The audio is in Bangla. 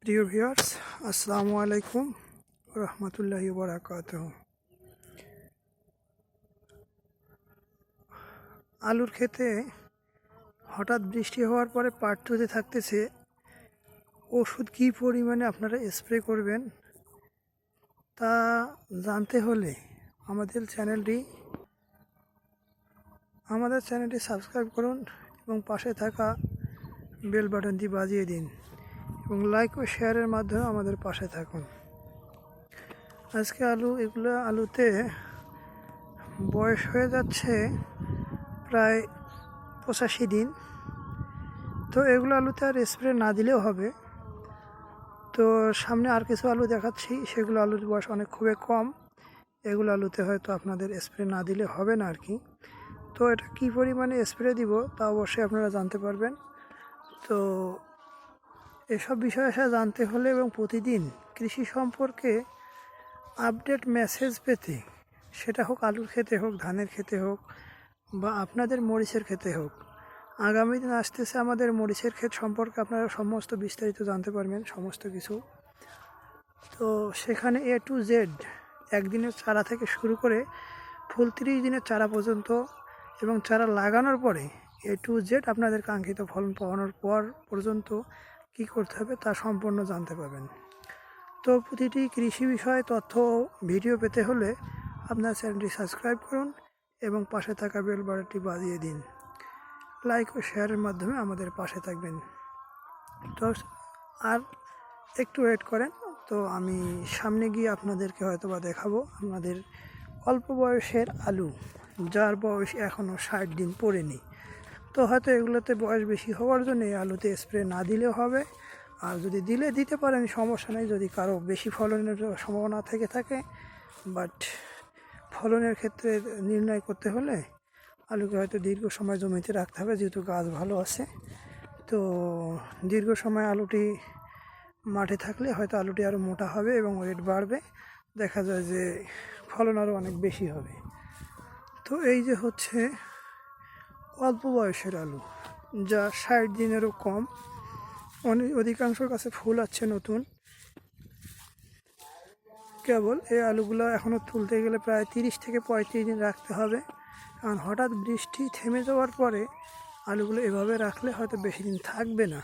প্রিয় ভিউয়ার্স, আসসালামু আলাইকুম রহমতুল্লাহি বারাকাতুহু। আলুর ক্ষেতে হঠাৎ বৃষ্টি হওয়ার পরে পাট ধুতে থাকতেছে। ওষুধ কী পরিমাণে আপনারা স্প্রে করবেন তা জানতে হলে আমাদের চ্যানেলটি সাবস্ক্রাইব করুন এবং পাশে থাকা বেল বাটনটি বাজিয়ে দিন এবং লাইক ও শেয়ারের মাধ্যমে আমাদের পাশে থাকুন। আজকে আলুতে বয়স হয়ে যাচ্ছে প্রায় 85 দিন। তো এগুলো আলুতে আর স্প্রে না দিলেও হবে। তো সামনে আর কিছু আলু দেখাচ্ছি, সেগুলো আলুর বয়স খুবই কম। এগুলো আলুতে হয়তো আপনাদের স্প্রে না দিলে হবে না আর কি। তো এটা কী পরিমাণে স্প্রে দিব তা অবশ্যই আপনারা জানতে পারবেন। তো এসব বিষয়ে জানতে হলে এবং প্রতিদিন কৃষি সম্পর্কে আপডেট মেসেজ পেতে, সেটা হোক আলুর ক্ষেতে হোক, ধানের ক্ষেতে হোক বা আপনাদের মরিচের ক্ষেতে হোক, আগামী দিন আসতেছে আমাদের মরিচের ক্ষেত সম্পর্কে আপনারা সমস্ত বিস্তারিত জানতে পারবেন, সমস্ত কিছু। তো সেখানে A to Z, একদিনের চারা থেকে শুরু করে ফুল 30 দিনের চারা পর্যন্ত এবং চারা লাগানোর পরে A to Z আপনাদের কাঙ্ক্ষিত ফলন পাওয়ানোর পর পর্যন্ত কী করতে হবে তা সম্পূর্ণ জানতে পারবেন। তো প্রতিটি কৃষি বিষয়ে তথ্য ভিডিও পেতে হলে আপনার চ্যানেলটি সাবস্ক্রাইব করুন এবং পাশে থাকা বেল বাটনটি বাজিয়ে দিন। লাইক ও শেয়ারের মাধ্যমে আমাদের পাশে থাকবেন। তো আর একটু ওয়েট করেন, তো আমি সামনে গিয়ে আপনাদেরকে হয়তো বা দেখাবো আমাদের অল্প বয়সের আলু, যার বয়স এখনও 60 দিন পড়েনি। তো হয়তো এগুলোতে বয়স বেশি হওয়ার জন্য এই আলুতে স্প্রে না দিলেও হবে, আর যদি দিতে পারেন সমস্যা নেই, যদি কারো বেশি ফলনের সম্ভাবনা থেকে থাকে। বাট ফলনের ক্ষেত্রে নির্ণয় করতে হলে আলুকে হয়তো দীর্ঘ সময় জমিতে রাখতে হবে, যেহেতু গাছ ভালো আছে। তো দীর্ঘ সময় আলুটি মাঠে থাকলে হয়তো আলুটি আরও মোটা হবে এবং ওয়েট বাড়বে, দেখা যায় যে ফলন আরও অনেক বেশি হবে। তো এই যে হচ্ছে অল্প বয়সের আলু, যা 60 দিনেরও কম। অধিকাংশ গাছে ফুল আছে নতুন। কেবল এই আলুগুলো এখনও তুলতে গেলে প্রায় 30 থেকে 35 দিন রাখতে হবে, কারণ হঠাৎ বৃষ্টি থেমে যাওয়ার পরে আলুগুলো এভাবে রাখলে হয়তো বেশি দিন থাকবে না।